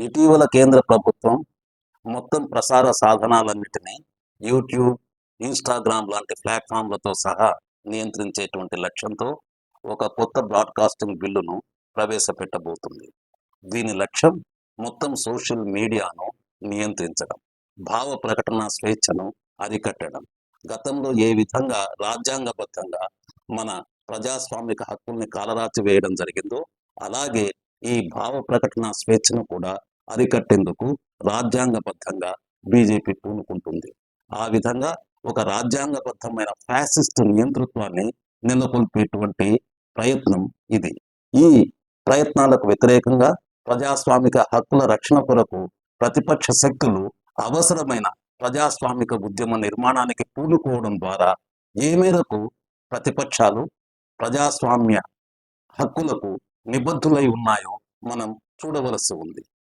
ఇటీవల కేంద్ర ప్రభుత్వం మొత్తం ప్రసార సాధనాలన్నిటినీ యూట్యూబ్, ఇన్స్టాగ్రామ్ లాంటి ప్లాట్ఫామ్లతో సహా నియంత్రించేటువంటి లక్ష్యంతో ఒక కొత్త బ్రాడ్కాస్టింగ్ బిల్లును ప్రవేశపెట్టబోతుంది. దీని లక్ష్యం మొత్తం సోషల్ మీడియాను నియంత్రించడం, భావ ప్రకటన స్వేచ్ఛను అరికట్టడం. గతంలో ఏ విధంగా రాజ్యాంగబద్ధంగా మన ప్రజాస్వామిక హక్కుల్ని కాలరాచి వేయడం జరిగిందో, అలాగే ఈ భావ ప్రకటన స్వేచ్ఛను కూడా అరికట్టేందుకు రాజ్యాంగబద్ధంగా బీజేపీ పూనుకుంటుంది. ఆ విధంగా ఒక రాజ్యాంగబద్ధమైన ఫ్యాసిస్ట్ నియంతృత్వాన్ని నెలకొల్పేటువంటి ప్రయత్నం ఇది. ఈ ప్రయత్నాలకు వ్యతిరేకంగా ప్రజాస్వామిక హక్కుల రక్షణ కొరకు ప్రతిపక్ష శక్తులు అవసరమైన ప్రజాస్వామిక ఉద్యమ నిర్మాణానికి పూనుకోవడం ద్వారా ఏ మేరకు ప్రతిపక్షాలు ప్రజాస్వామ్య హక్కులకు నిబద్ధులై ఉన్నాయో మనం చూడవలసి ఉంది.